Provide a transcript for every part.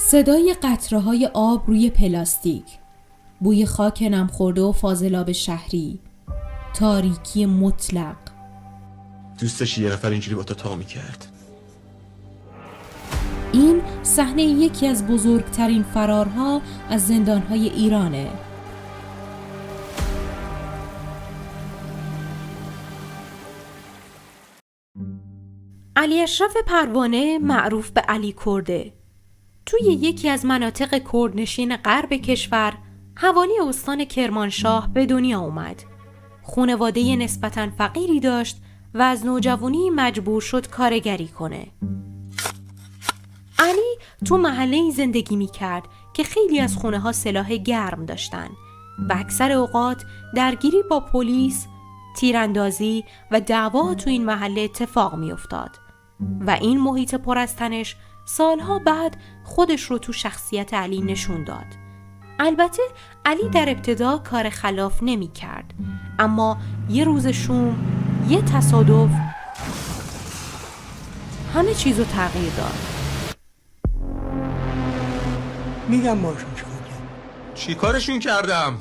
صدای قطره‌های آب روی پلاستیک، بوی خاک نمخورده و فاضلاب شهری، تاریکی مطلق. دوستش یه نفر اینجوری با تو تا میکرد. این صحنه یکی از بزرگترین فرارها از زندانهای ایرانه. علی اشرف پروانه، معروف به علی کرده، توی یکی از مناطق کردنشین غرب کشور حوالی استان کرمانشاه به دنیا اومد. خانواده نسبتاً فقیری داشت و از نوجوانی مجبور شد کارگری کنه. علی تو محله‌ای زندگی می‌کرد که خیلی از خونه‌ها سلاح گرم داشتن و اکثر اوقات درگیری با پلیس، تیراندازی و دعوا تو این محله اتفاق می‌افتاد و این محیط پر از تنش سالها بعد خودش رو تو شخصیت علی نشون داد. البته علی در ابتدا کار خلاف نمی کرد، اما یه روز شوم، یه تصادف همه چیزو تغییر داد. میگم باشون چی کارشون کردم؟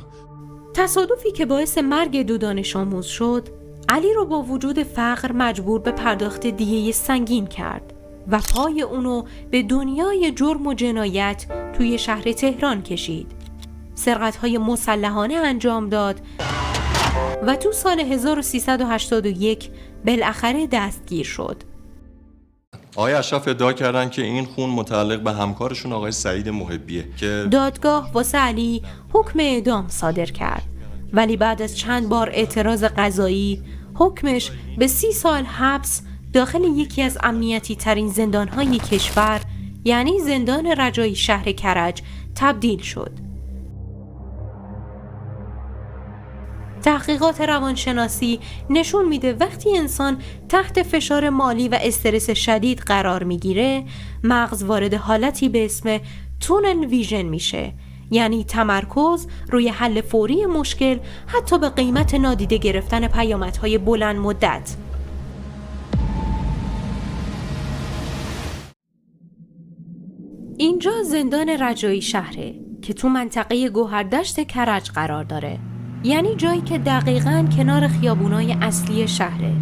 تصادفی که باعث مرگ دو دانش آموز شد، علی رو با وجود فقر مجبور به پرداخت دیه سنگین کرد و پای اونو به دنیای جرم و جنایت توی شهر تهران کشید. سرقت‌های مسلحانه انجام داد و تو سال 1381 بالاخره دستگیر شد. آقای اشرف ادعا کردن که این خون متعلق به همکارشون آقای سعید محبیه که دادگاه واسه علی حکم اعدام صادر کرد، ولی بعد از چند بار اعتراض قضایی حکمش به 30 سال حبس داخل یکی از امنیتی ترین زندان‌های کشور، یعنی زندان رجایی شهر کرج، تبدیل شد. تحقیقات روانشناسی نشون میده وقتی انسان تحت فشار مالی و استرس شدید قرار میگیره، مغز وارد حالتی به اسم تونل ویژن میشه، یعنی تمرکز روی حل فوری مشکل حتی به قیمت نادیده گرفتن پیامدهای بلند مدت. اینجا زندان رجایی شهره که تو منطقه گوهردشت کرج قرار داره، یعنی جایی که دقیقاً کنار خیابونای اصلی شهره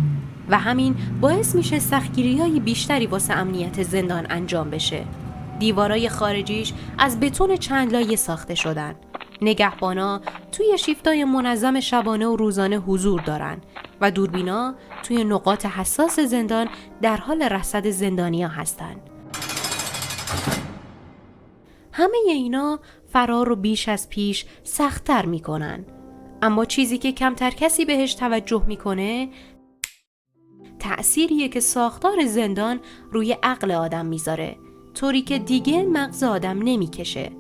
و همین باعث میشه سختگیری‌های بیشتری واسه امنیت زندان انجام بشه. دیوارای خارجیش از بتون چند لایه ساخته شدن. نگهبانا توی شیفتای منظم شبانه و روزانه حضور دارن و دوربینا توی نقاط حساس زندان در حال رصد زندانیا هستن. همه اینا فرار رو بیش از پیش سخت‌تر میکنن، اما چیزی که کمتر کسی بهش توجه میکنه تأثیریه که ساختار زندان روی عقل آدم میذاره، طوری که دیگه مغز آدم نمیکشه.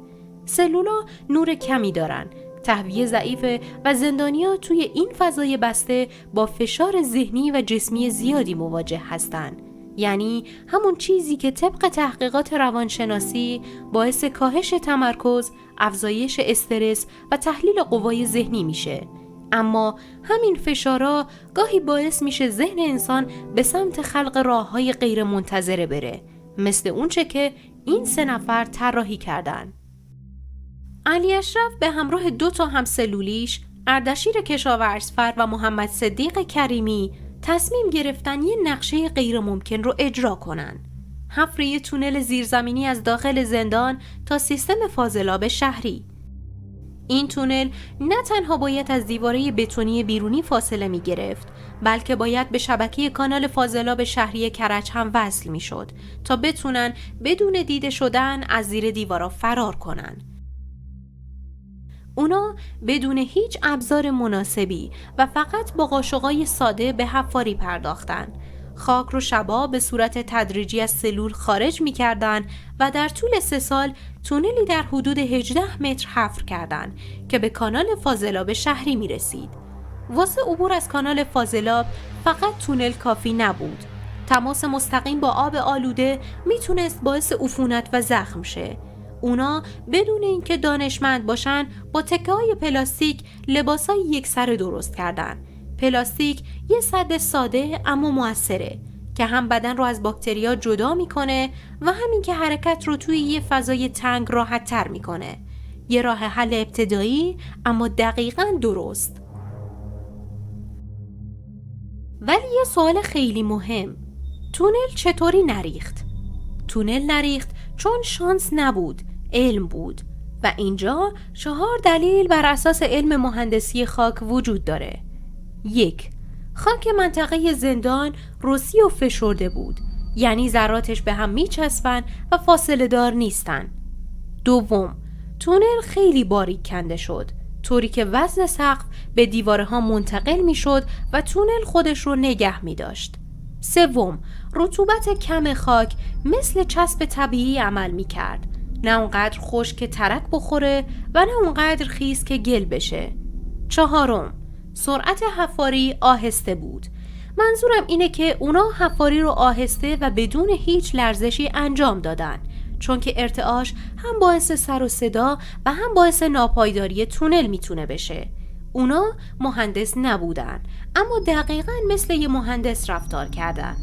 سلولا نور کمی دارن، تهویه ضعیفه و زندانیا توی این فضای بسته با فشار ذهنی و جسمی زیادی مواجه هستن، یعنی همون چیزی که طبق تحقیقات روانشناسی باعث کاهش تمرکز، افزایش استرس و تحلیل قوای ذهنی میشه. اما همین فشارا گاهی باعث میشه ذهن انسان به سمت خلق راههای غیر منتظره بره، مثل اونچه که این 3 نفر طراحی کردن. علی اشرف به همراه 2 تا همسلولیش، اردشیر کشاورزفر و محمد صدیق کریمی، تصمیم گرفتن یه نقشه غیر ممکن رو اجرا کنن. حفر یه تونل زیرزمینی از داخل زندان تا سیستم فاضلاب شهری. این تونل نه تنها باید از دیواره بتونی بیرونی فاصله می گرفت، بلکه باید به شبکه کانال فاضلاب شهری کرج هم وصل می شد تا بتونن بدون دیده شدن از زیر دیوارا فرار کنن. اونا بدون هیچ ابزار مناسبی و فقط با قاشقای ساده به حفاری پرداختن. خاک رو شبا به صورت تدریجی از سلول خارج می کردن و در طول 3 سال تونلی در حدود 18 متر حفر کردن که به کانال فاضلاب شهری می رسید. واسه عبور از کانال فاضلاب فقط تونل کافی نبود. تماس مستقیم با آب آلوده می تونست باعث عفونت و زخم شه. اونا بدون اینکه دانشمند باشن با تکه‌های پلاستیک لباسای یکسره درست کردن. پلاستیک یه سد ساده اما موثره که هم بدن رو از باکتریا جدا میکنه و همین که حرکت رو توی یه فضای تنگ راحت تر میکنه. یه راه حل ابتدایی اما دقیقاً درست. ولی یه سوال خیلی مهم، تونل چطوری نریخت؟ تونل نریخت چون شانس نبود، علم بود. و اینجا 4 دلیل بر اساس علم مهندسی خاک وجود داره. 1. خاک منطقه زندان رسی و فشرده بود، یعنی ذراتش به هم میچسبن و فاصله دار نیستن. 2. تونل خیلی باریک کنده شد، طوری که وزن سقف به دیوارها منتقل میشد و تونل خودش رو نگه می داشت. 3. رطوبت کم خاک مثل چسب طبیعی عمل می کرد، نه اونقدر خشک که ترک بخوره و نه اونقدر خیس که گل بشه. 4. سرعت حفاری آهسته بود. منظورم اینه که اونا حفاری رو آهسته و بدون هیچ لرزشی انجام دادن، چون که ارتعاش هم باعث سر و صدا و هم باعث ناپایداری تونل میتونه بشه. اونا مهندس نبودن، اما دقیقاً مثل یه مهندس رفتار کردن.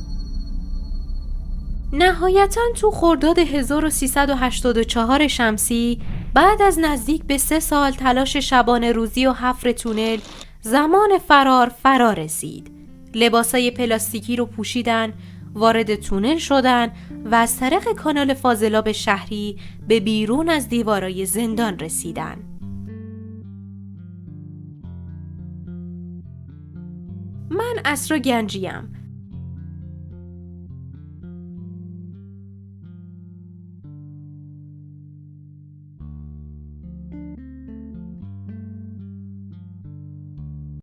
نهایتاً تو خرداد 1384 شمسی، بعد از نزدیک به 3 سال تلاش شبانه روزی و حفر تونل، زمان فرار رسید. لباسای پلاستیکی رو پوشیدن، وارد تونل شدن و از طریق کانال فاضلاب شهری به بیرون از دیوارای زندان رسیدن. من اسرا گنجیم،